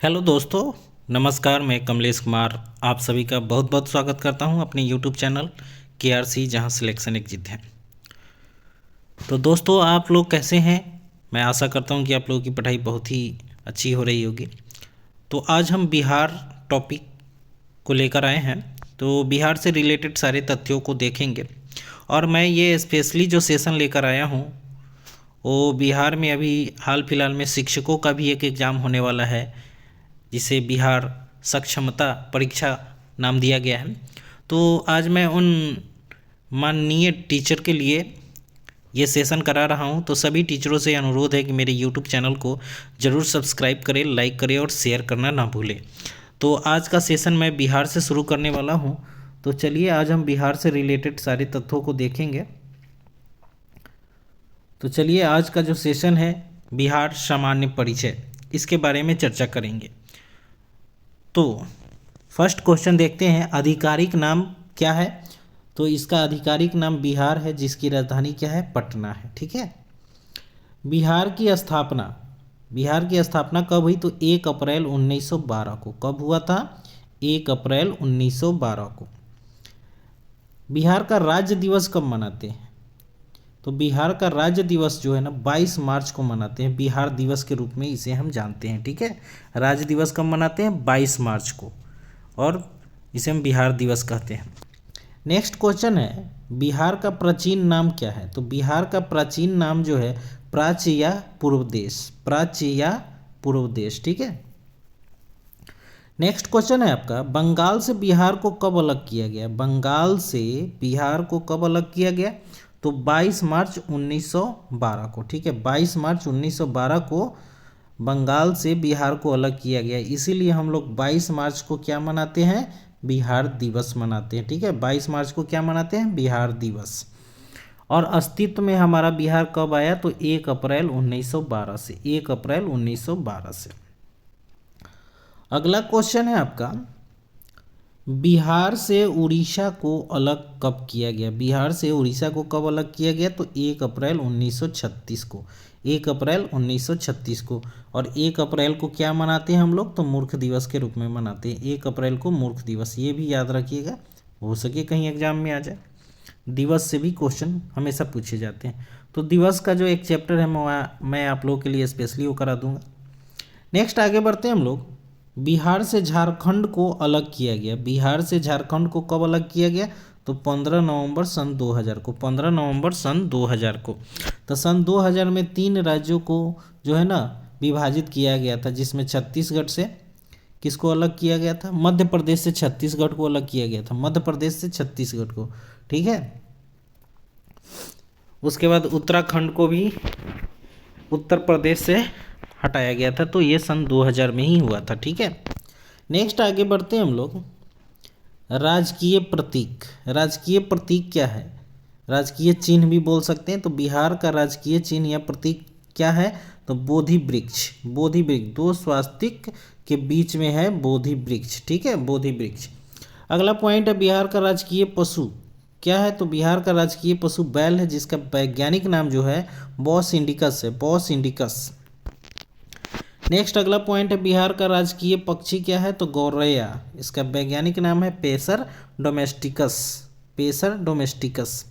Hello दोस्तों, नमस्कार। मैं कमलेश कुमार आप सभी का बहुत बहुत स्वागत करता हूं अपने यूट्यूब चैनल KRC, जहां सिलेक्शन एक जित है। तो दोस्तों, आप लोग कैसे हैं? मैं आशा करता हूं कि आप लोगों की पढ़ाई बहुत ही अच्छी हो रही होगी। तो आज हम बिहार टॉपिक को लेकर आए हैं। तो बिहार से रिलेटेड सारे तथ्यों को देखेंगे। और मैं ये स्पेशली जो सेशन लेकर आया हूँ वो बिहार में अभी हाल फिलहाल में शिक्षकों का भी एक एग्ज़ाम होने वाला है, जिसे बिहार सक्षमता परीक्षा नाम दिया गया है। तो आज मैं उन माननीय टीचर के लिए ये सेशन करा रहा हूँ। तो सभी टीचरों से अनुरोध है कि मेरे यूट्यूब चैनल को ज़रूर सब्सक्राइब करें, लाइक करें और शेयर करना ना भूलें। तो आज का सेशन मैं बिहार से शुरू करने वाला हूँ। तो चलिए आज हम बिहार से रिलेटेड सारे तथ्यों को देखेंगे। तो चलिए आज का जो सेशन है बिहार सामान्य परिचय, इसके बारे में चर्चा करेंगे। तो फर्स्ट क्वेश्चन देखते हैं, आधिकारिक नाम क्या है? तो इसका आधिकारिक नाम बिहार है, जिसकी राजधानी क्या है? पटना है। ठीक है। बिहार की स्थापना कब हुई? तो 1 अप्रैल 1912 को। कब हुआ था? 1 अप्रैल 1912 को। बिहार का राज्य दिवस कब मनाते हैं? तो बिहार का राज्य दिवस जो है ना 22 मार्च को मनाते हैं। बिहार दिवस के रूप में इसे हम जानते हैं। ठीक है। राज्य दिवस कब मनाते हैं? 22 मार्च को, और इसे हम बिहार दिवस कहते हैं। नेक्स्ट क्वेश्चन है, बिहार का प्राचीन नाम क्या है? तो बिहार का प्राचीन नाम जो है प्राच्य या पूर्व देश, प्राच्य या पूर्व देश। ठीक है। नेक्स्ट क्वेश्चन है आपका, बंगाल से बिहार को कब अलग किया गया? बंगाल से बिहार को कब अलग किया गया? तो 22 मार्च 1912 को। ठीक है। 22 मार्च 1912 को बंगाल से बिहार को अलग किया गया। इसीलिए हम लोग 22 मार्च को क्या मनाते हैं? बिहार दिवस मनाते हैं। ठीक है। 22 मार्च को क्या मनाते हैं? बिहार दिवस। और अस्तित्व में हमारा बिहार कब आया? तो 1 अप्रैल 1912 से। 1 अप्रैल 1912 से। अगला क्वेश्चन है आपका, बिहार से उड़ीसा को अलग कब किया गया? बिहार से उड़ीसा को कब अलग किया गया? तो 1 अप्रैल 1936 को। 1 अप्रैल 1936 को। और 1 अप्रैल को क्या मनाते हैं हम लोग? तो मूर्ख दिवस के रूप में मनाते हैं। 1 अप्रैल को मूर्ख दिवस, ये भी याद रखिएगा, हो सके कहीं एग्जाम में आ जाए। दिवस से भी क्वेश्चन हमेशा पूछे जाते हैं। तो दिवस का जो एक चैप्टर है मैं आप लोगों के लिए स्पेशली वो करा दूंगा। नेक्स्ट आगे बढ़ते हैं हम लोग, बिहार से झारखंड को अलग किया गया। बिहार से झारखंड को कब अलग किया गया? तो 15 नवंबर सन 2000 को। 15 नवंबर सन 2000 को। तो सन 2000 में 3 राज्यों को जो है ना विभाजित किया गया था, जिसमें छत्तीसगढ़ से किसको अलग किया गया था? मध्य प्रदेश से छत्तीसगढ़ को अलग किया गया था। मध्य प्रदेश से छत्तीसगढ़ को। ठीक है। उसके बाद उत्तराखंड को भी उत्तर प्रदेश से हटाया गया था। तो ये सन 2000 में ही हुआ था। ठीक है। नेक्स्ट आगे बढ़ते हैं हम लोग, राजकीय प्रतीक। राजकीय प्रतीक क्या है? राजकीय चिन्ह भी बोल सकते हैं। तो बिहार का राजकीय चिन्ह या प्रतीक क्या है? तो बोधि वृक्ष। बोधि वृक्ष, 2 स्वास्तिक के बीच में है बोधि वृक्ष। ठीक है, बोधि वृक्ष। अगला पॉइंट है, बिहार का राजकीय पशु क्या है? तो बिहार का राजकीय पशु बैल है, जिसका वैज्ञानिक नाम जो है बॉस इंडिकस है। Bos indicus. नेक्स्ट अगला पॉइंट है, बिहार का राजकीय पक्षी क्या है? तो गौरैया। इसका वैज्ञानिक नाम है पेसर डोमेस्टिकस। Pacer domesticus.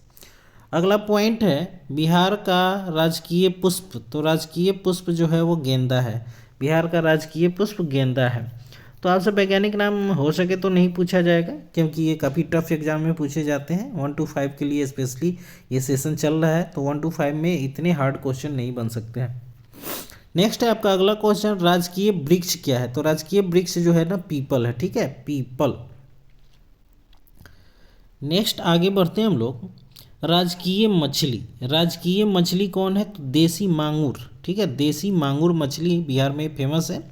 अगला पॉइंट है, बिहार का राजकीय पुष्प। तो राजकीय पुष्प जो है वो गेंदा है। बिहार का राजकीय पुष्प गेंदा है। तो आपसे वैज्ञानिक नाम हो सके तो नहीं पूछा जाएगा, क्योंकि ये काफ़ी टफ एग्जाम में पूछे जाते हैं। 1 to 5 के लिए स्पेशली ये सेशन चल रहा है। तो 1 to 5 में इतने हार्ड क्वेश्चन नहीं बन सकते हैं। नेक्स्ट है आपका अगला क्वेश्चन, राजकीय वृक्ष क्या है? तो राजकीय वृक्ष जो है ना पीपल है। ठीक है, पीपल। नेक्स्ट आगे बढ़ते हैं हम लोग, राजकीय मछली। राजकीय मछली कौन है? तो देसी मांगुर। ठीक है, देसी मांगुर मछली बिहार में फेमस है,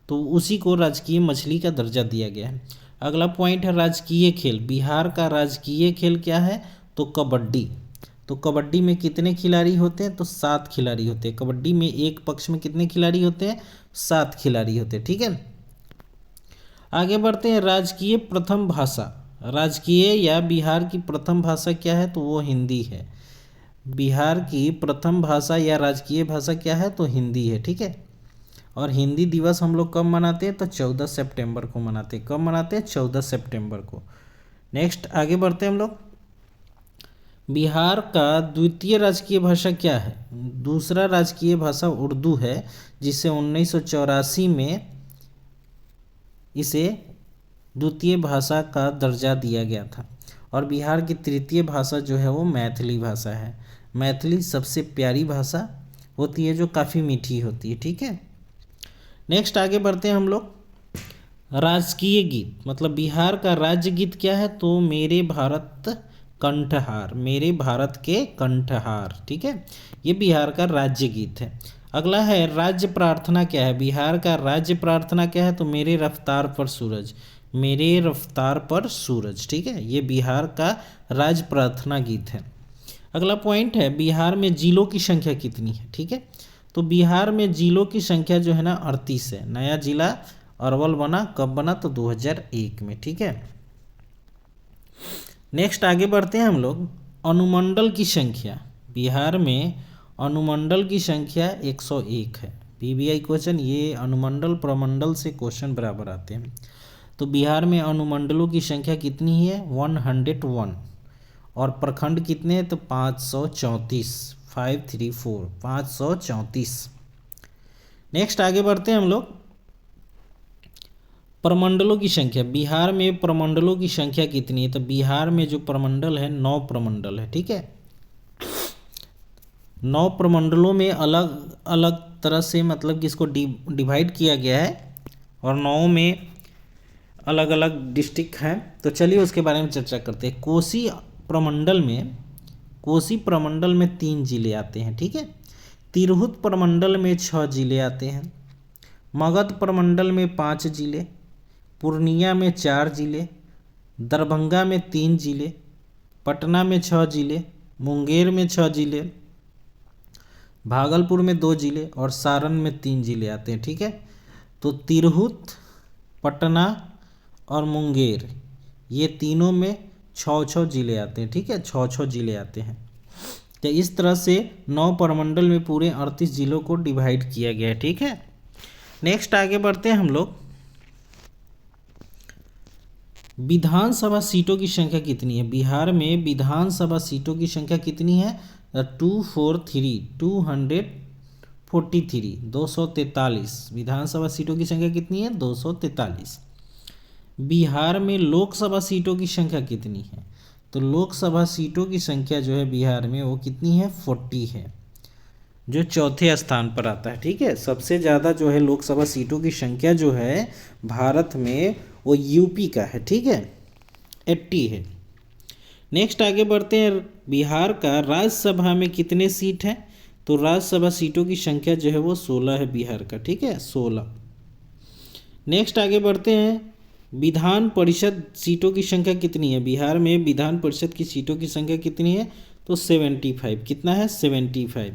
तो उसी को राजकीय मछली का दर्जा दिया गया है। अगला पॉइंट है, राजकीय खेल। बिहार का राजकीय खेल क्या है? तो कबड्डी। तो कबड्डी में कितने खिलाड़ी होते हैं? तो 7 खिलाड़ी होते हैं। कबड्डी में एक पक्ष में कितने खिलाड़ी होते हैं? 7 खिलाड़ी होते हैं। ठीक है। आगे बढ़ते हैं, राजकीय प्रथम भाषा। राजकीय या बिहार की प्रथम भाषा क्या है? तो वो हिंदी है। बिहार की प्रथम भाषा या राजकीय भाषा क्या है? तो हिंदी है। ठीक है। और हिंदी दिवस हम लोग कब मनाते हैं? तो 14 सितंबर को मनाते हैं। कब मनाते हैं? 14 सितंबर को। नेक्स्ट आगे बढ़ते हैं हम लोग। बिहार का द्वितीय राजकीय भाषा क्या है? दूसरा राजकीय भाषा उर्दू है, जिसे 1984 में इसे द्वितीय भाषा का दर्जा दिया गया था। और बिहार की तृतीय भाषा जो है वो मैथिली भाषा है। मैथिली सबसे प्यारी भाषा होती है, जो काफ़ी मीठी होती है। ठीक है, नेक्स्ट आगे बढ़ते हैं हम लोग। राजकीय गीत, मतलब बिहार का राज्य गीत क्या है? तो मेरे भारत कंठहार, मेरे भारत के कंठहार। ठीक है, ये बिहार का राज्य गीत है। अगला है राज्य प्रार्थना क्या है? बिहार का राज्य प्रार्थना क्या है? तो मेरे रफ्तार पर सूरज, मेरे रफ्तार पर सूरज। ठीक है, ये बिहार का राज्य प्रार्थना गीत है। अगला पॉइंट है बिहार में जिलों की संख्या कितनी है? ठीक है, तो बिहार में जिलों की संख्या जो है ना 38 है। नया जिला अरवल बना, कब बना? तो 2001 में। ठीक है, नेक्स्ट आगे बढ़ते हैं हम लोग। अनुमंडल की संख्या, बिहार में अनुमंडल की संख्या 101 है। पीबीआई क्वेश्चन, ये अनुमंडल प्रमंडल से क्वेश्चन बराबर आते हैं। तो बिहार में अनुमंडलों की संख्या कितनी है? 101। और प्रखंड कितने हैं? तो 534, 534, 534। नेक्स्ट आगे बढ़ते हैं हम लोग। प्रमंडलों की संख्या, बिहार में प्रमंडलों की संख्या कितनी है? तो बिहार में जो प्रमंडल है 9 प्रमंडल है। ठीक है, 9 प्रमंडलों में अलग अलग तरह से मतलब कि इसको डिवाइड किया गया है, और 9 में अलग अलग डिस्ट्रिक्ट हैं। तो चलिए उसके बारे में चर्चा करते हैं। कोसी प्रमंडल में 3 जिले आते हैं। ठीक है, तिरहुत प्रमंडल में 6 जिले आते हैं, मगध प्रमंडल में 5 जिले, पूर्णिया में 4 जिले, दरभंगा में 3 जिले, पटना में 6 जिले, मुंगेर में 6 जिले, भागलपुर में 2 जिले और सारण में 3 जिले आते हैं। ठीक है, तो तिरहुत, पटना और मुंगेर, ये तीनों में 6-6 जिले आते हैं। ठीक है, 6-6 जिले आते हैं। तो इस तरह से 9 प्रमंडल में पूरे 38 जिलों को डिवाइड किया गया है। ठीक है, नेक्स्ट आगे बढ़ते हैं हम लोग। विधानसभा सीटों की संख्या कितनी है? बिहार में विधानसभा सीटों की संख्या कितनी है? 243 विधानसभा सीटों की संख्या कितनी है? 243। बिहार में लोकसभा सीटों की संख्या कितनी है? तो लोकसभा सीटों की संख्या जो है बिहार में वो कितनी है? 40 है, जो चौथे स्थान पर आता है। ठीक है, सबसे ज़्यादा जो है लोकसभा सीटों की संख्या जो है भारत में वो यूपी का है। ठीक है, 80 है। नेक्स्ट आगे बढ़ते हैं। बिहार का राज्यसभा में कितने सीट हैं? तो राज्यसभा सीटों की संख्या जो है वो 16 है बिहार का। ठीक है, 16। नेक्स्ट आगे बढ़ते हैं। विधान परिषद सीटों की संख्या कितनी है? बिहार में विधान परिषद की सीटों की संख्या कितनी है? तो 75। कितना है? 75।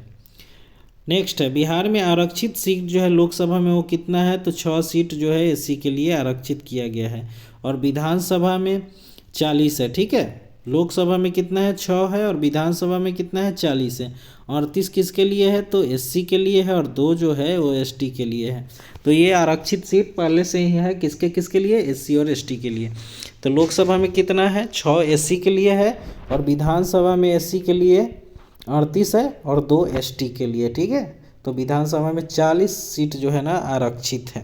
नेक्स्ट है बिहार में आरक्षित सीट जो है लोकसभा में वो कितना है? तो 6 सीट जो है एससी के लिए आरक्षित किया गया है, और विधानसभा में 40 है। ठीक है, लोकसभा में कितना है? 6 है, और विधानसभा में कितना है? 40 है। 38 किसके लिए है? तो एससी के लिए है, और 2 जो है वो एसटी के लिए है। तो ये आरक्षित सीट पहले से ही है किसके किसके लिए? एससी और एसटी के लिए। तो लोकसभा में कितना है? 6 एससी के लिए है, और विधानसभा में एससी के लिए 38 है, और 2 एसटी के लिए। ठीक है, तो विधानसभा में 40 सीट जो है ना आरक्षित है।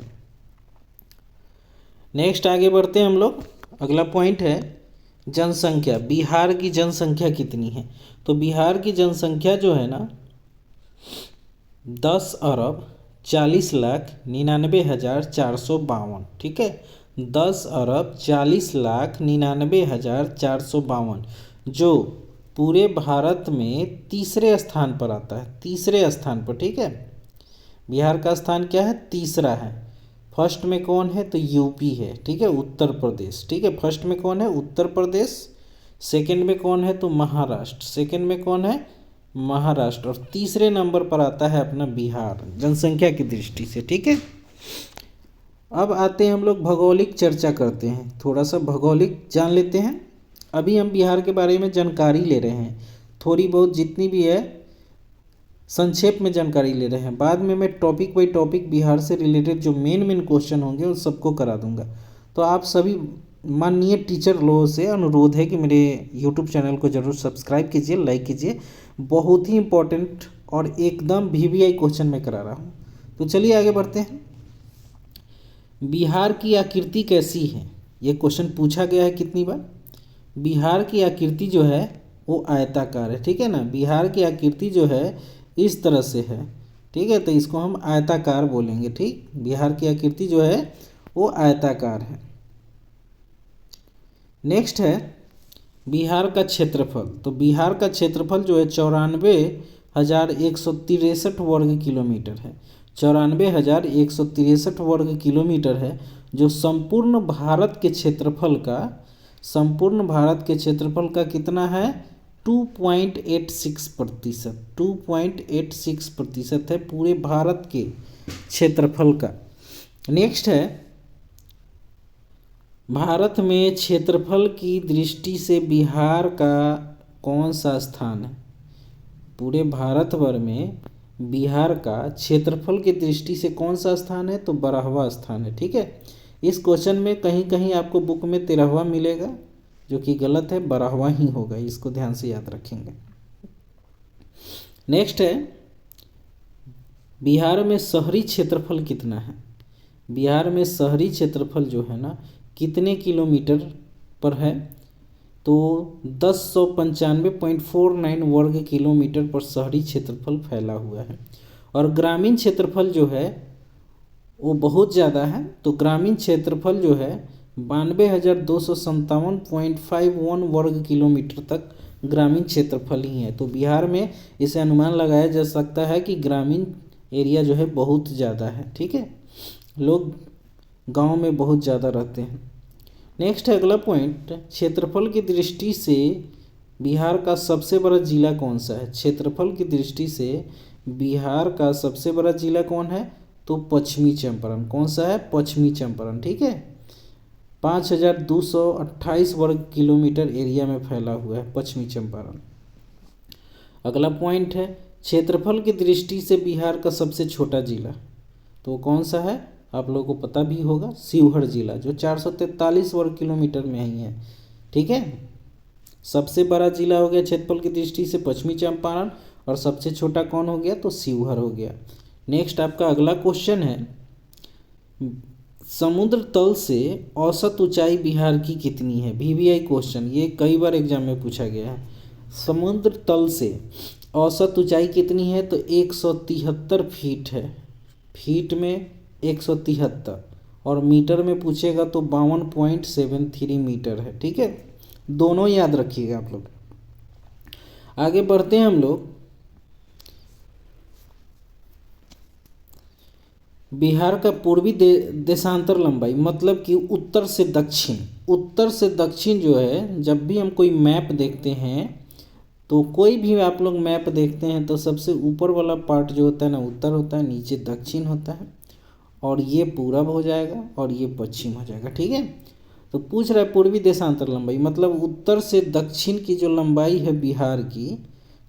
नेक्स्ट आगे बढ़ते हैं हम लोग। अगला पॉइंट है जनसंख्या। बिहार की जनसंख्या कितनी है? तो बिहार की जनसंख्या जो है ना 10,40,99,452। ठीक है, 10,40,99,452, जो पूरे भारत में तीसरे स्थान पर आता है। तीसरे स्थान पर। ठीक है, बिहार का स्थान क्या है? तीसरा है। फर्स्ट में कौन है? तो यूपी है। ठीक है, उत्तर प्रदेश। ठीक है, फर्स्ट में कौन है? उत्तर प्रदेश। सेकंड में कौन है? तो महाराष्ट्र। सेकंड में कौन है? महाराष्ट्र। और तीसरे नंबर पर आता है अपना बिहार जनसंख्या की दृष्टि से। ठीक है, अब आते हैं हम लोग भौगोलिक चर्चा करते हैं। थोड़ा सा भौगोलिक जान लेते हैं। अभी हम बिहार के बारे में जानकारी ले रहे हैं, थोड़ी बहुत जितनी भी है संक्षेप में जानकारी ले रहे हैं। बाद में मैं टॉपिक बाई टॉपिक बिहार से रिलेटेड जो मेन क्वेश्चन होंगे उन सबको करा दूंगा। तो आप सभी माननीय टीचर लोगों से अनुरोध है कि मेरे यूट्यूब चैनल को ज़रूर सब्सक्राइब कीजिए, लाइक कीजिए। बहुत ही इंपॉर्टेंट और एकदम VVI क्वेश्चन मैं करा रहा हूँ। तो चलिए आगे बढ़ते हैं। बिहार की आकृति कैसी है, ये क्वेश्चन पूछा गया है कितनी बार। बिहार की आकृति जो है वो आयताकार है, ठीक है ना। बिहार की आकृति जो है इस तरह से है, ठीक है, तो इसको हम आयताकार बोलेंगे, ठीक। बिहार की आकृति जो है वो आयताकार है। नेक्स्ट है बिहार का क्षेत्रफल। तो बिहार का क्षेत्रफल जो है 94,163 वर्ग किलोमीटर है। 94,163 वर्ग किलोमीटर है, जो संपूर्ण भारत के क्षेत्रफल का कितना है 2.86%। 2.86% है पूरे भारत के क्षेत्रफल का। नेक्स्ट है भारत में क्षेत्रफल की दृष्टि से बिहार का कौन सा स्थान है। पूरे भारत भर में बिहार का क्षेत्रफल की दृष्टि से कौन सा स्थान है, तो 12वां स्थान है, ठीक है। इस क्वेश्चन में कहीं कहीं आपको बुक में 13वां मिलेगा, जो कि गलत है, 12वां ही होगा, इसको ध्यान से याद रखेंगे। नेक्स्ट है बिहार में शहरी क्षेत्रफल कितना है। बिहार में शहरी क्षेत्रफल जो है ना कितने किलोमीटर पर है, तो 1095.49 वर्ग किलोमीटर पर शहरी क्षेत्रफल फैला हुआ है। और ग्रामीण क्षेत्रफल जो है वो बहुत ज़्यादा है, तो ग्रामीण क्षेत्रफल जो है 92,257.51 वर्ग किलोमीटर तक ग्रामीण क्षेत्रफल ही है। तो बिहार में इसे अनुमान लगाया जा सकता है कि ग्रामीण एरिया जो है बहुत ज़्यादा है, ठीक है, लोग गांव में बहुत ज़्यादा रहते हैं। नेक्स्ट है अगला पॉइंट, क्षेत्रफल की दृष्टि से बिहार का सबसे बड़ा जिला कौन सा है। क्षेत्रफल की दृष्टि से बिहार का सबसे बड़ा जिला कौन है, तो पश्चिमी चंपारण। कौन सा है, पश्चिमी चंपारण, ठीक है। 5,228 वर्ग किलोमीटर एरिया में फैला हुआ है पश्चिमी चंपारण। अगला पॉइंट है क्षेत्रफल की दृष्टि से बिहार का सबसे छोटा जिला, तो कौन सा है, आप लोगों को पता भी होगा, शिवहर जिला, जो 443 वर्ग किलोमीटर में ही है, ठीक है। सबसे बड़ा जिला हो गया क्षेत्रफल की दृष्टि से पश्चिमी चंपारण, और सबसे छोटा कौन हो गया, तो शिवहर हो गया। नेक्स्ट आपका अगला क्वेश्चन है समुद्र तल से औसत ऊंचाई बिहार की कितनी है। VVI क्वेश्चन, ये कई बार एग्जाम में पूछा गया है। समुद्र तल से औसत ऊंचाई कितनी है, तो 173 फीट है। फीट में 173, और मीटर में पूछेगा तो 52.73 मीटर है, ठीक है। दोनों याद रखिएगा आप लोग। आगे बढ़ते हैं हम लोग। बिहार का पूर्वी देशांतर लंबाई, मतलब कि उत्तर से दक्षिण जो है, जब भी हम कोई मैप देखते हैं, तो कोई भी आप लोग मैप देखते हैं तो सबसे ऊपर वाला पार्ट जो होता है ना उत्तर होता है, नीचे दक्षिण होता है, और ये पूरब हो जाएगा और ये पश्चिम हो जाएगा, ठीक है। तो पूछ रहा है पूर्वी देशांतर लंबाई, मतलब उत्तर से दक्षिण की जो लंबाई है बिहार की,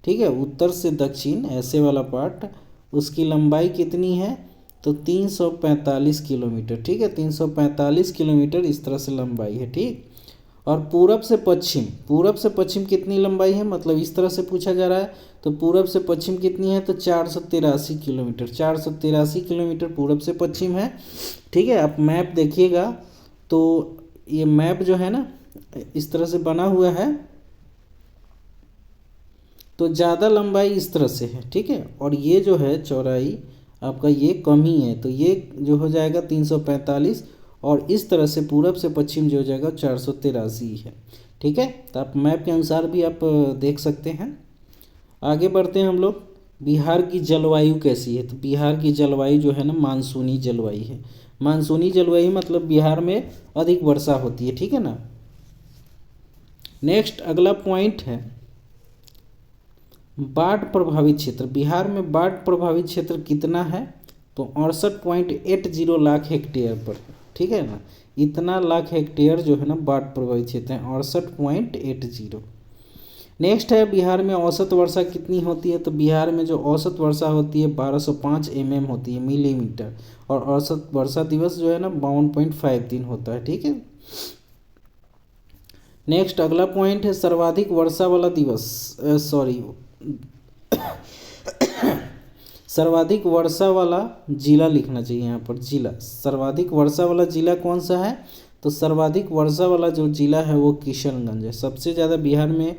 ठीक है, उत्तर से दक्षिण ऐसे वाला पार्ट, उसकी लंबाई कितनी है, तो 345 किलोमीटर, ठीक है। 345 किलोमीटर इस तरह से लंबाई है, ठीक। और पूरब से पश्चिम कितनी लंबाई है, मतलब इस तरह से पूछा जा रहा है, तो पूरब से पश्चिम कितनी है, तो 483 किलोमीटर। 483 किलोमीटर पूरब से पश्चिम है, ठीक है। आप मैप देखिएगा तो ये मैप जो है ना इस तरह से बना हुआ है, तो ज़्यादा लंबाई इस तरह से है, ठीक है। और ये जो है चौड़ाई आपका ये कम ही है, तो ये जो हो जाएगा 345, और इस तरह से पूरब से पश्चिम जो हो जाएगा 483 है, ठीक है। तो आप मैप के अनुसार भी आप देख सकते हैं। आगे बढ़ते हैं हम लोग। बिहार की जलवायु कैसी है, तो बिहार की जलवायु जो है ना मानसूनी जलवायु है। मानसूनी जलवायु मतलब बिहार में अधिक वर्षा होती है, ठीक है ना। नेक्स्ट अगला पॉइंट है बाढ़ प्रभावित क्षेत्र। बिहार में बाढ़ प्रभावित क्षेत्र कितना है, तो 68.80 लाख हेक्टेयर पर है, ठीक है ना। इतना लाख हेक्टेयर जो है ना बाढ़ प्रभावित क्षेत्र है 68.80। नेक्स्ट है बिहार में औसत वर्षा कितनी होती है, तो बिहार में जो औसत वर्षा होती है 1205 होती है मिलीमीटर, और औसत वर्षा दिवस जो है ना 52.5 दिन होता है। ठीक है। नेक्स्ट अगला पॉइंट है सर्वाधिक वर्षा वाला दिवस, सॉरी सर्वाधिक वर्षा वाला जिला लिखना चाहिए यहाँ पर, जिला। सर्वाधिक वर्षा वाला जिला कौन सा है, तो सर्वाधिक वर्षा वाला जो जिला है वो किशनगंज है। सबसे ज़्यादा बिहार में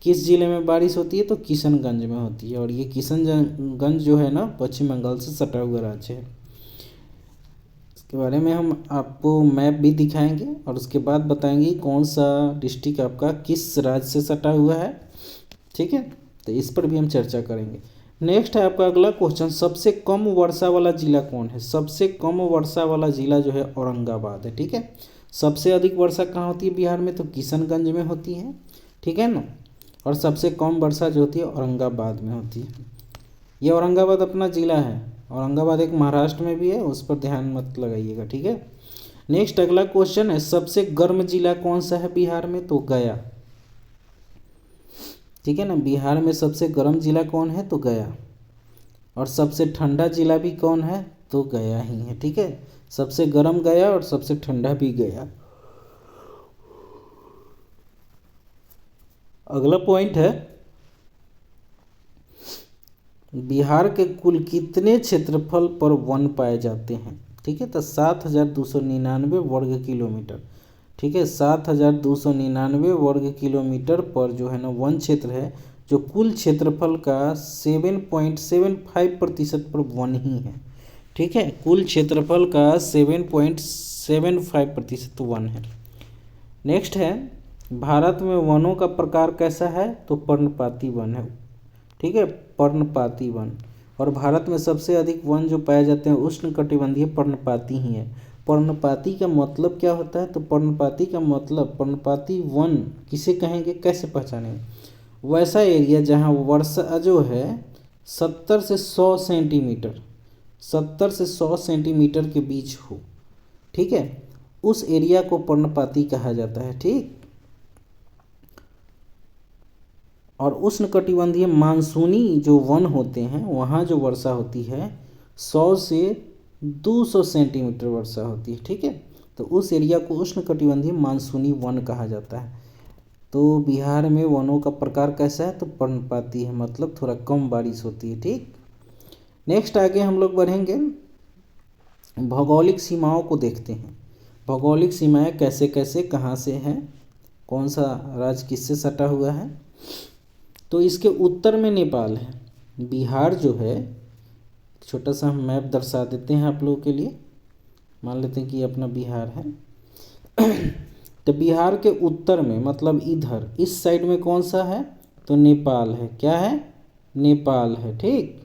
किस जिले में बारिश होती है, तो किशनगंज में होती है, और ये किशनगंज जो है ना पश्चिम बंगाल से सटा हुआ राज्य है। इसके बारे में हम आपको मैप भी दिखाएंगे और उसके बाद बताएंगे कौन सा डिस्ट्रिक्ट आपका किस राज्य से सटा हुआ है। ठीक है, तो इस पर भी हम चर्चा करेंगे। नेक्स्ट है आपका अगला क्वेश्चन, सबसे कम वर्षा वाला जिला कौन है। सबसे कम वर्षा वाला जिला जो है औरंगाबाद है। ठीक है, सबसे अधिक वर्षा कहाँ होती है बिहार में, तो किशनगंज में होती है। ठीक है ना, और सबसे कम वर्षा जो होती है औरंगाबाद में होती है। ये औरंगाबाद अपना जिला है, औरंगाबाद एक महाराष्ट्र में भी है, उस पर ध्यान मत लगाइएगा। ठीक है। नेक्स्ट अगला क्वेश्चन है सबसे गर्म जिला कौन सा है बिहार में, तो गया। ठीक है ना, बिहार में सबसे गर्म जिला कौन है, तो गया। और सबसे ठंडा जिला भी कौन है, तो गया ही है। ठीक है, सबसे गर्म गया और सबसे ठंडा भी गया। अगला पॉइंट है बिहार के कुल कितने क्षेत्रफल पर वन पाए जाते हैं। ठीक है, तो 7299 वर्ग किलोमीटर। ठीक है, 7299 वर्ग किलोमीटर पर जो है ना वन क्षेत्र है, जो कुल क्षेत्रफल का 7.75% पर वन ही है। ठीक है, कुल क्षेत्रफल का 7.75% वन है। नेक्स्ट है भारत में वनों का प्रकार कैसा है, तो पर्णपाती वन है। ठीक है, पर्णपाती वन। और भारत में सबसे अधिक वन जो पाए जाते हैं उष्णकटिबंधीय पर्णपाती ही है। पर्णपाती का मतलब क्या होता है, तो पर्णपाती का मतलब, पर्णपाती वन किसे कहेंगे, कैसे पहचानेंगे, वैसा एरिया जहाँ वर्षा जो है 70 से 100 सेंटीमीटर, 70 से 100 सेंटीमीटर के बीच हो। ठीक है, उस एरिया को पर्णपाती कहा जाता है। ठीक, और उष्णकटिबंधीय मानसूनी जो वन होते हैं वहाँ जो वर्षा होती है 100 से 200 सेंटीमीटर वर्षा होती है। ठीक है, तो उस एरिया को उष्णकटिबंधीय मानसूनी वन कहा जाता है। तो बिहार में वनों का प्रकार कैसा है, तो पर्णपाती है, मतलब थोड़ा कम बारिश होती है। ठीक, नेक्स्ट आगे हम लोग बढ़ेंगे, भौगोलिक सीमाओं को देखते हैं। भौगोलिक सीमाएं कैसे कैसे कहाँ से हैं, कौन सा राज्य किससे सटा हुआ है, तो इसके उत्तर में नेपाल है। बिहार जो है, छोटा सा हम मैप दर्शा देते हैं आप लोगों के लिए, मान लेते हैं कि अपना बिहार है। तो बिहार के उत्तर में मतलब इधर इस साइड में कौन सा है, तो नेपाल है। क्या है, नेपाल है। ठीक,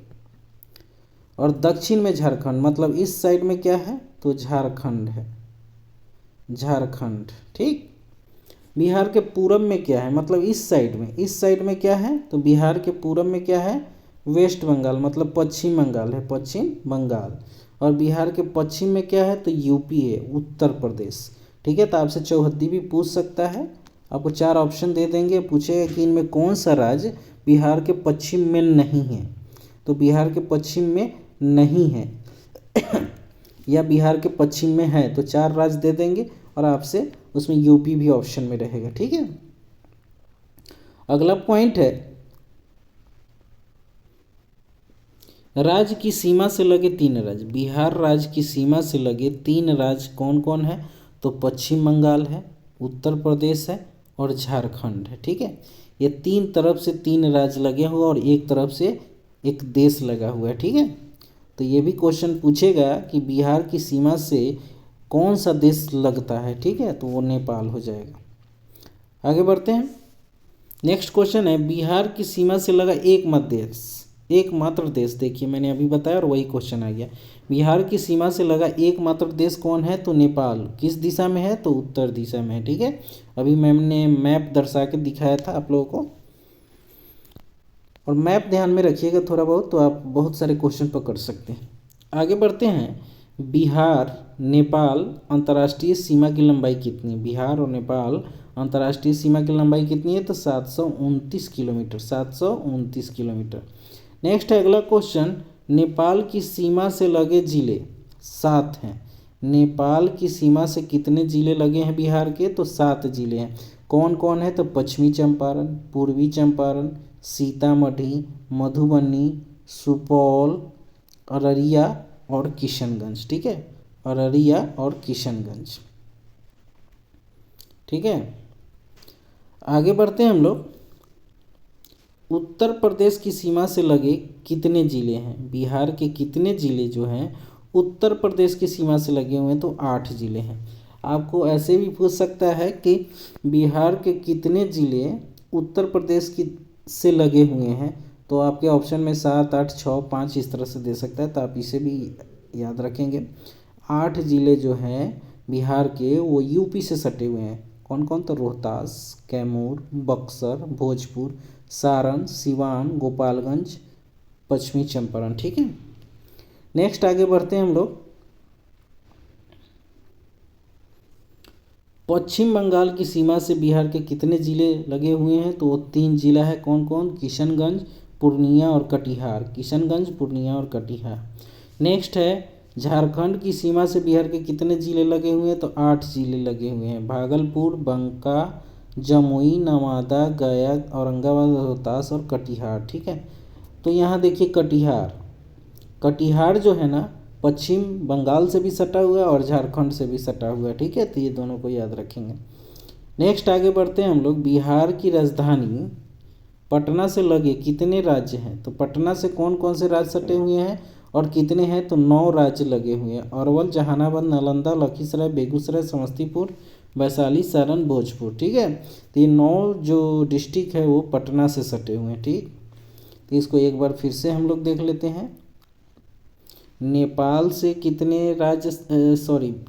और दक्षिण में झारखंड, मतलब इस साइड में क्या है, तो झारखंड है, झारखंड। ठीक, बिहार के पूरब में क्या है, मतलब इस साइड में, इस साइड में क्या है, तो बिहार के पूरब में क्या है, वेस्ट बंगाल, मतलब पश्चिम बंगाल है, पश्चिम बंगाल। और बिहार के पश्चिम में क्या है, तो यूपी है, उत्तर प्रदेश। ठीक है, तो आपसे चौहद्दी भी पूछ सकता है, आपको 4 ऑप्शन दे देंगे, पूछेगा कि इनमें कौन सा राज्य बिहार के पश्चिम में नहीं है, तो बिहार के पश्चिम में नहीं है या बिहार के पश्चिम में है, तो 4 राज्य दे देंगे और आपसे उसमें यूपी भी ऑप्शन में रहेगा। ठीक है, अगला पॉइंट है राज्य की सीमा से लगे 3 राज्य। बिहार राज्य की सीमा से लगे 3 राज्य कौन कौन है, तो पश्चिम बंगाल है, उत्तर प्रदेश है और झारखंड है। ठीक है, ये 3 तरफ से 3 राज्य लगे हुए और एक तरफ से एक देश लगा हुआ है। ठीक है, तो ये भी क्वेश्चन पूछेगा कि बिहार की सीमा से कौन सा देश लगता है। ठीक है, तो वो नेपाल हो जाएगा। आगे बढ़ते हैं, नेक्स्ट क्वेश्चन है बिहार की सीमा से लगा एकमात्र देश। देखिए मैंने अभी बताया और वही क्वेश्चन आ गया। बिहार की सीमा से लगा एकमात्र देश कौन है, तो नेपाल। किस दिशा में है, तो उत्तर दिशा में है। ठीक है, अभी मैंने मैप दर्शा के दिखाया था आप लोगों को, और मैप ध्यान में रखिएगा थोड़ा बहुत, तो आप बहुत सारे क्वेश्चन पकड़ सकते हैं। आगे बढ़ते हैं, बिहार नेपाल अंतर्राष्ट्रीय सीमा की लंबाई कितनी। बिहार और नेपाल अंतर्राष्ट्रीय सीमा की लंबाई कितनी है? तो 729 किलोमीटर, 729 किलोमीटर। नेक्स्ट है अगला क्वेश्चन, नेपाल की सीमा से लगे जिले 7 हैं। नेपाल की सीमा से कितने जिले लगे हैं बिहार के? तो 7 जिले हैं। कौन कौन है? तो पश्चिमी चंपारण, पूर्वी चंपारण, सीतामढ़ी, मधुबनी, सुपौल, अररिया और किशनगंज। ठीक है, अररिया और किशनगंज। ठीक है, आगे बढ़ते हैं हम लोग। उत्तर प्रदेश की सीमा से लगे कितने जिले हैं? बिहार के कितने जिले जो हैं उत्तर प्रदेश की सीमा से लगे हुए हैं? तो 8 जिले हैं। आपको ऐसे भी पूछ सकता है कि बिहार के कितने जिले उत्तर प्रदेश की से लगे हुए हैं? तो आपके ऑप्शन में 7, 8, 6, 5 इस तरह से दे सकता है, तो आप इसे भी याद रखेंगे। 8 जिले जो हैं बिहार के वो यूपी से सटे हुए हैं। कौन कौन? तो रोहतास, कैमूर, बक्सर, भोजपुर, सारण, सिवान, गोपालगंज, पश्चिमी चंपारण। ठीक है, नेक्स्ट आगे बढ़ते हैं हम लोग। पश्चिम बंगाल की सीमा से बिहार के कितने जिले लगे हुए हैं? तो 3 जिला है। कौन कौन? किशनगंज, पूर्णिया और कटिहार। किशनगंज, पूर्णिया और कटिहार। नेक्स्ट है झारखंड की सीमा से बिहार के कितने जिले लगे हुए हैं? तो 8 जिले लगे हुए हैं। भागलपुर, बंका, जमुई, नवादा, गया, औरंगाबाद, रोहतास और कटिहार। ठीक है, तो यहाँ देखिए कटिहार, कटिहार जो है ना पश्चिम बंगाल से भी सटा हुआ है और झारखंड से भी सटा हुआ है। ठीक है, तो ये दोनों को याद रखेंगे। नेक्स्ट आगे बढ़ते हैं हम लोग। बिहार की राजधानी पटना से लगे कितने राज्य हैं? तो पटना से कौन कौन से राज्य सटे हुए हैं और कितने हैं? तो 9 राज्य लगे हुए हैं। अरवल, जहानाबाद, नालंदा, लखीसराय, बेगूसराय, समस्तीपुर, वैशाली, सारण, भोजपुर। ठीक है, तो ये 9 जो डिस्ट्रिक्ट है वो पटना से सटे हुए हैं। ठीक, तो इसको एक बार फिर से हम लोग देख लेते हैं। नेपाल से कितने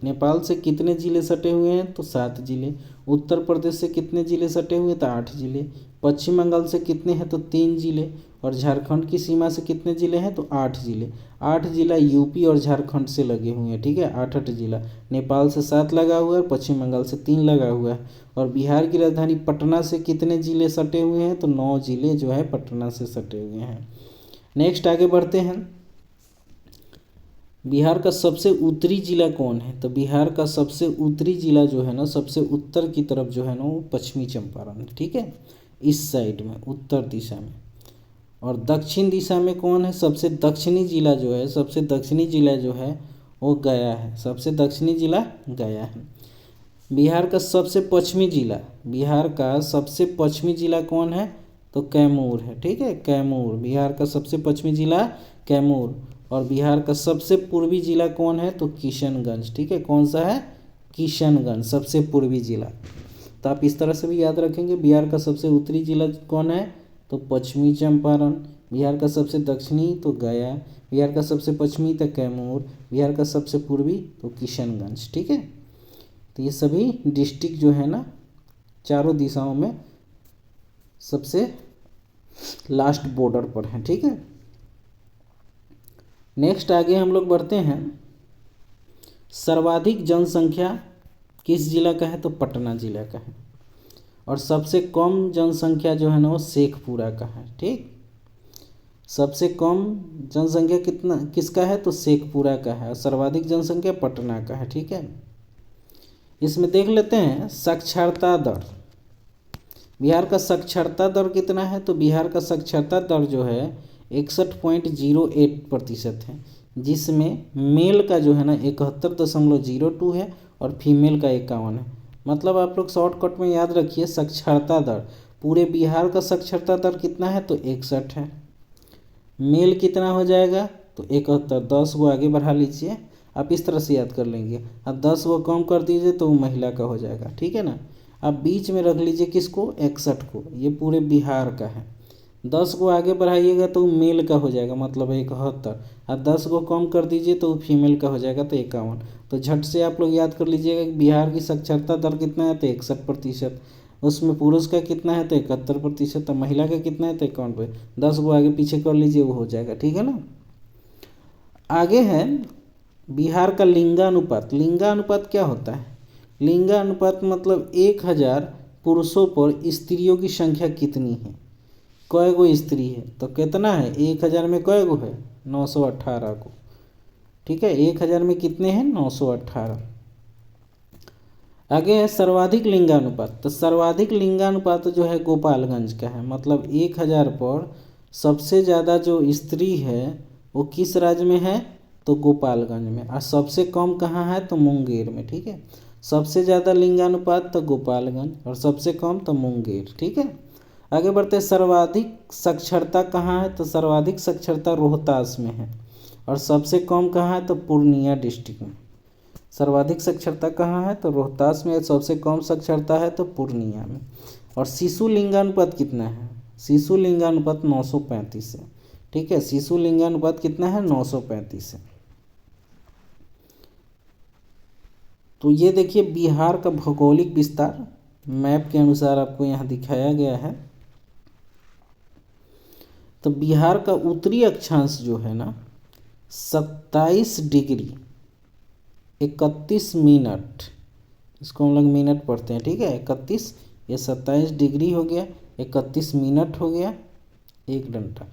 नेपाल से कितने जिले सटे हुए हैं? तो 7 जिले। उत्तर प्रदेश से कितने जिले सटे हुए? तो 8 जिले। पश्चिम बंगाल से कितने हैं? तो 3 जिले। और झारखंड की सीमा से कितने जिले हैं? तो 8 जिले। 8 जिला यूपी और झारखंड से लगे हुए हैं। ठीक है, 8 जिला। नेपाल से 7 लगा हुआ है, पश्चिम बंगाल से 3 लगा हुआ है। और बिहार की राजधानी पटना से कितने जिले सटे हुए हैं? तो 9 जिले जो है पटना से सटे हुए हैं। नेक्स्ट आगे बढ़ते हैं। बिहार का सबसे उत्तरी जिला कौन है? तो बिहार का सबसे उत्तरी जिला जो है ना, सबसे उत्तर की तरफ जो है ना, वो पश्चिमी चंपारण है। ठीक है, इस साइड में उत्तर दिशा में। और दक्षिण दिशा में कौन है? सबसे दक्षिणी जिला जो है, सबसे दक्षिणी जिला जो है वो गया है। सबसे दक्षिणी जिला गया है। बिहार का सबसे पश्चिमी जिला, बिहार का सबसे पश्चिमी जिला कौन है? तो कैमूर है। ठीक है, कैमूर, बिहार का सबसे पश्चिमी जिला कैमूर। और बिहार का सबसे पूर्वी जिला कौन है? तो किशनगंज। ठीक है, कौन सा है? किशनगंज, सबसे पूर्वी जिला। तो आप इस तरह से भी याद रखेंगे। बिहार का सबसे उत्तरी जिला कौन है? तो पश्चिमी चंपारण। बिहार का सबसे दक्षिणी तो गया। बिहार का सबसे पश्चिमी तो कैमूर। बिहार का सबसे पूर्वी तो किशनगंज। ठीक है, तो ये सभी डिस्ट्रिक्ट जो है ना चारों दिशाओं में सबसे लास्ट बॉर्डर पर है। ठीक है, नेक्स्ट आगे हम लोग बढ़ते हैं। सर्वाधिक जनसंख्या किस जिला का है? तो पटना जिला का है। और सबसे कम जनसंख्या जो है ना वो शेखपुरा का है। ठीक, सबसे कम जनसंख्या कितना किसका है? तो शेखपुरा का है। और सर्वाधिक जनसंख्या पटना का है। ठीक है, इसमें देख लेते हैं साक्षरता दर। बिहार का साक्षरता दर कितना है? तो बिहार का साक्षरता दर जो है 61.08% है, जिसमें मेल का जो है ना 71.02 है और फीमेल का 51 है। मतलब आप लोग शॉर्टकट में याद रखिए, साक्षरता दर पूरे बिहार का साक्षरता दर कितना है? तो 61 है। मेल कितना हो जाएगा? तो 71। 10 को आगे बढ़ा लीजिए, आप इस तरह से याद कर लेंगे। अब 10 को कम कर दीजिए तो महिला का हो जाएगा। ठीक है ना, आप बीच में रख लीजिए किसको? 61 को। ये पूरे बिहार का है। 10 को आगे बढ़ाइएगा तो मेल का हो जाएगा, मतलब 71। और 10 को कम कर दीजिए तो फीमेल का हो जाएगा, तो 51। तो झट से आप लोग याद कर लीजिएगा कि बिहार की साक्षरता दर कितना है? तो 61%। उसमें पुरुष का कितना है? तो 71%। और महिला का कितना है? तो 51। 10 को आगे पीछे कर लीजिए, वो हो जाएगा। ठीक है ना, आगे है बिहार का लिंगानुपात। लिंगानुपात क्या होता है? लिंगानुपात मतलब 1000 पुरुषों पर स्त्रियों की संख्या कितनी है? कै गो स्त्री है? तो कितना है 1000 में कै गो है? 918 को। ठीक है, 1000 में कितने हैं? 918। आगे है सर्वाधिक लिंगानुपात। तो सर्वाधिक लिंगानुपात जो है गोपालगंज का है, मतलब 1000 पर सबसे ज़्यादा जो स्त्री है वो किस राज्य में है? तो गोपालगंज में। और सबसे कम कहाँ है? तो मुंगेर में। ठीक है, सबसे ज़्यादा लिंगानुपात तो गोपालगंज और सबसे कम तो मुंगेर। ठीक है, आगे बढ़ते हैं। सर्वाधिक साक्षरता कहाँ है? तो सर्वाधिक साक्षरता रोहतास में है और सबसे कम कहाँ है? तो पूर्णिया डिस्ट्रिक्ट में। सर्वाधिक साक्षरता कहाँ है? तो रोहतास में। सबसे कम साक्षरता है तो पूर्णिया में। और शिशु लिंगानुपात कितना है? शिशु लिंगानुपात 935 है। ठीक है, शिशु लिंगानुपात कितना है? 935 है। तो ये देखिए बिहार का भौगोलिक विस्तार मैप के अनुसार आपको यहाँ दिखाया गया है। तो बिहार का उत्तरी अक्षांश जो है ना 27 डिग्री 31 मिनट, इसको हम लोग मिनट पढ़ते हैं। ठीक है, 31, ये 27 डिग्री हो गया, 31 मिनट हो गया, 1 घंटा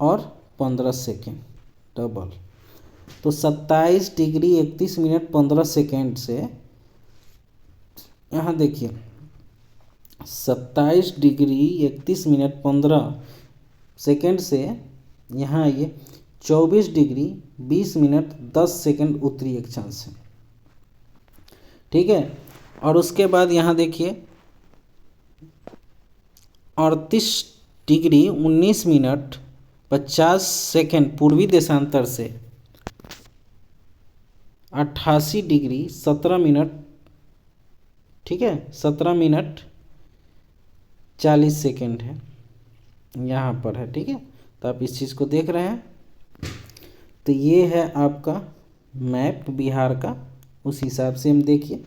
और 15 सेकेंड डबल। तो 27 डिग्री 31 मिनट 15 सेकेंड से यहाँ देखिए 27 डिग्री 31 मिनट 15 सेकेंड से यहाँ आइए 24 डिग्री 20 मिनट 10 सेकेंड उत्तरी अक्षांश है। ठीक है, और उसके बाद यहाँ देखिए 38 डिग्री 19 मिनट 50 सेकेंड पूर्वी देशांतर से 88 डिग्री 17 मिनट, ठीक है, 17 मिनट 40 सेकेंड है यहाँ पर है। ठीक है, तो आप इस चीज़ को देख रहे हैं। तो ये है आपका मैप बिहार का, उस हिसाब से हम देखिए।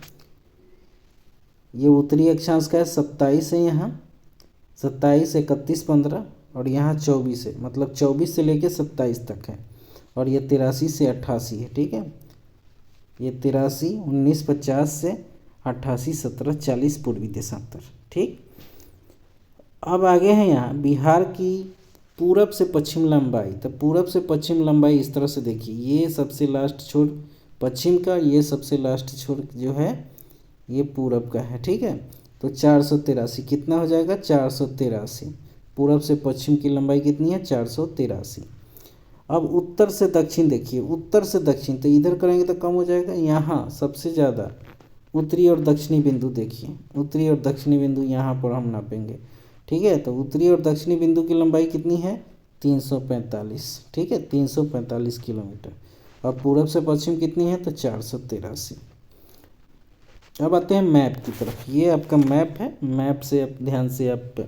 ये उत्तरी अक्षांश का है 27 है, यहाँ 27 31 15 और यहाँ 24 है, मतलब 24 से लेके 27 तक है। और ये 83 से 88 है। ठीक है, ये 83 19 50 से 88 17 40 पूर्वी देशांतर। ठीक, अब आगे हैं यहाँ बिहार की पूरब से पश्चिम लंबाई। तो पूरब से पश्चिम लंबाई इस तरह से देखिए, ये सबसे लास्ट छोर पश्चिम का, ये सबसे लास्ट छोर जो है ये पूरब का है। ठीक है, तो 483 कितना हो जाएगा? 483। पूरब से पश्चिम की लंबाई कितनी है? 483। अब उत्तर से दक्षिण देखिए, उत्तर से दक्षिण तो इधर करेंगे तो कम हो जाएगा। यहाँ सबसे ज़्यादा उत्तरी और दक्षिणी बिंदु देखिए, उत्तरी और दक्षिणी बिंदु यहाँ पर हम नापेंगे। ठीक है, तो उत्तरी और दक्षिणी बिंदु की लंबाई कितनी है? 345। ठीक है, 345 किलोमीटर। और पूरब से पश्चिम कितनी है? तो 483। अब आते हैं मैप की तरफ। ये आपका मैप है, मैप से आप ध्यान से आप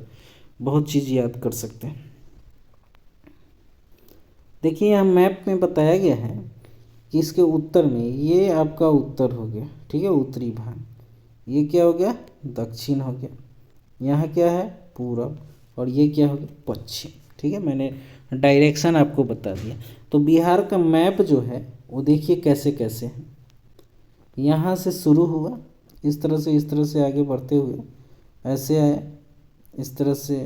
बहुत चीज़ याद कर सकते हैं। देखिए यहाँ मैप में बताया गया है कि इसके उत्तर में ये आपका उत्तर हो गया। ठीक है, उत्तरी भाग। ये क्या हो गया? दक्षिण हो गया। यहाँ क्या है? पूरब। और ये क्या हो गया? पश्चिम। ठीक है, मैंने डायरेक्शन आपको बता दिया। तो बिहार का मैप जो है वो देखिए कैसे कैसे है। यहाँ से शुरू हुआ, इस तरह से आगे बढ़ते हुए ऐसे आया, इस तरह से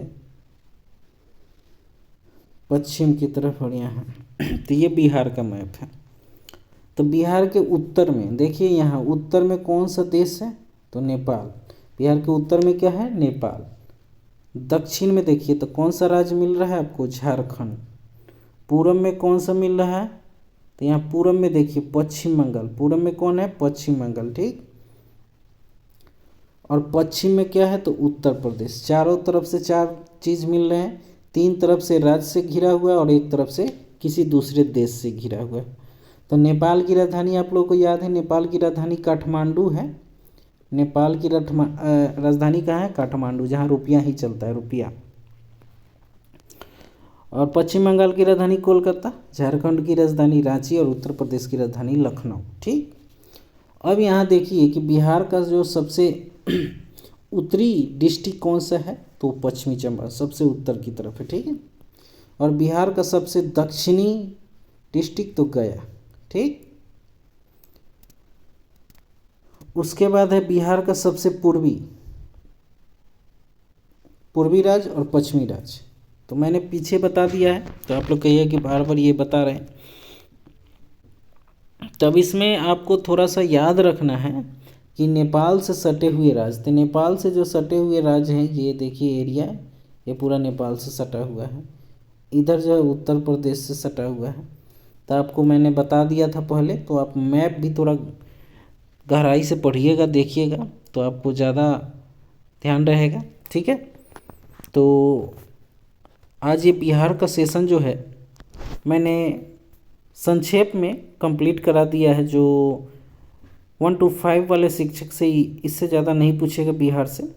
पश्चिम की तरफ, और यहाँ तो ये बिहार का मैप है। तो बिहार के उत्तर में देखिए, यहाँ उत्तर में कौन सा देश है? तो नेपाल। बिहार के उत्तर में क्या है? नेपाल। दक्षिण में देखिए तो कौन सा राज्य मिल रहा है आपको? झारखंड। पूरब में कौन सा मिल रहा है? तो यहाँ पूरब में देखिए पश्चिम बंगाल। पूरब में कौन है? पश्चिम बंगाल। ठीक, और पश्चिम में क्या है? तो उत्तर प्रदेश। चारों तरफ से 4 चीज़ मिल रहे हैं। 3 तरफ से राज्य से घिरा हुआ है और 1 तरफ से किसी दूसरे देश से घिरा हुआ है। तो नेपाल की राजधानी आप लोगों को याद है, नेपाल की राजधानी काठमांडू है। नेपाल की राजधानी कहाँ है? काठमांडू, जहाँ रुपया ही चलता है, रुपया। और पश्चिम बंगाल की राजधानी कोलकाता, झारखंड की राजधानी रांची और उत्तर प्रदेश की राजधानी लखनऊ। ठीक, अब यहाँ देखिए कि बिहार का जो सबसे उत्तरी डिस्ट्रिक्ट कौन सा है? तो पश्चिमी चंपारण, सबसे उत्तर की तरफ है। ठीक है, और बिहार का सबसे दक्षिणी डिस्ट्रिक्ट तो गया। ठीक, उसके बाद है बिहार का सबसे पूर्वी पूर्वी राज्य और पश्चिमी राज्य। तो मैंने पीछे बता दिया है, तो आप लोग कहिए कि बार बार ये बता रहे हैं। तब इसमें आपको थोड़ा सा याद रखना है कि नेपाल से सटे हुए राज्य, तो नेपाल से जो सटे हुए राज्य हैं, ये देखिए एरिया, ये पूरा नेपाल से सटा हुआ है। इधर जो है उत्तर प्रदेश से सटा हुआ है। तो आपको मैंने बता दिया था पहले, तो आप मैप भी थोड़ा गहराई से पढ़िएगा, देखिएगा, तो आपको ज़्यादा ध्यान रहेगा। ठीक है, तो आज ये बिहार का सेशन जो है मैंने संक्षेप में कंप्लीट करा दिया है। जो 1 to 5 वाले शिक्षक से ही, इससे ज़्यादा नहीं पूछेगा बिहार से।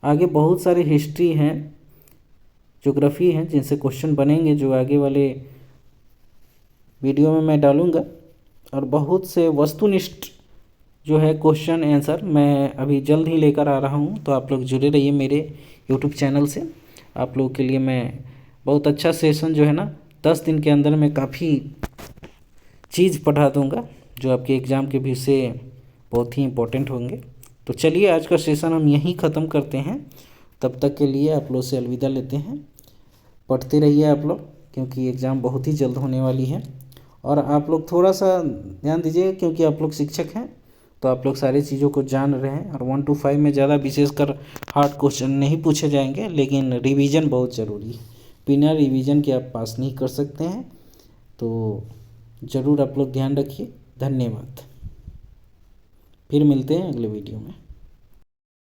आगे बहुत सारे हिस्ट्री हैं, ज्योग्राफी हैं, जिनसे क्वेश्चन बनेंगे, जो आगे वाले वीडियो में मैं डालूँगा। और बहुत से वस्तुनिष्ठ जो है क्वेश्चन आंसर मैं अभी जल्द ही लेकर आ रहा हूँ, तो आप लोग जुड़े रहिए मेरे यूट्यूब चैनल से। आप लोगों के लिए मैं बहुत अच्छा सेशन जो है ना 10 दिन के अंदर में काफ़ी चीज़ पढ़ा दूँगा, जो आपके एग्ज़ाम के भी से बहुत ही इम्पोर्टेंट होंगे। तो चलिए आज का सेशन हम यहीं ख़त्म करते हैं। तब तक के लिए आप लोग से अलविदा लेते हैं। पढ़ते रहिए आप लोग, क्योंकि एग्ज़ाम बहुत ही जल्द होने वाली है। और आप लोग थोड़ा सा ध्यान दीजिए, क्योंकि आप लोग शिक्षक हैं, तो आप लोग सारी चीज़ों को जान रहे हैं। और 1 to 5 में ज़्यादा विशेषकर हार्ड क्वेश्चन नहीं पूछे जाएंगे, लेकिन रिवीजन बहुत ज़रूरी है। बिना रिवीजन के आप पास नहीं कर सकते हैं। तो ज़रूर आप लोग ध्यान रखिए। धन्यवाद। फिर मिलते हैं अगले वीडियो में।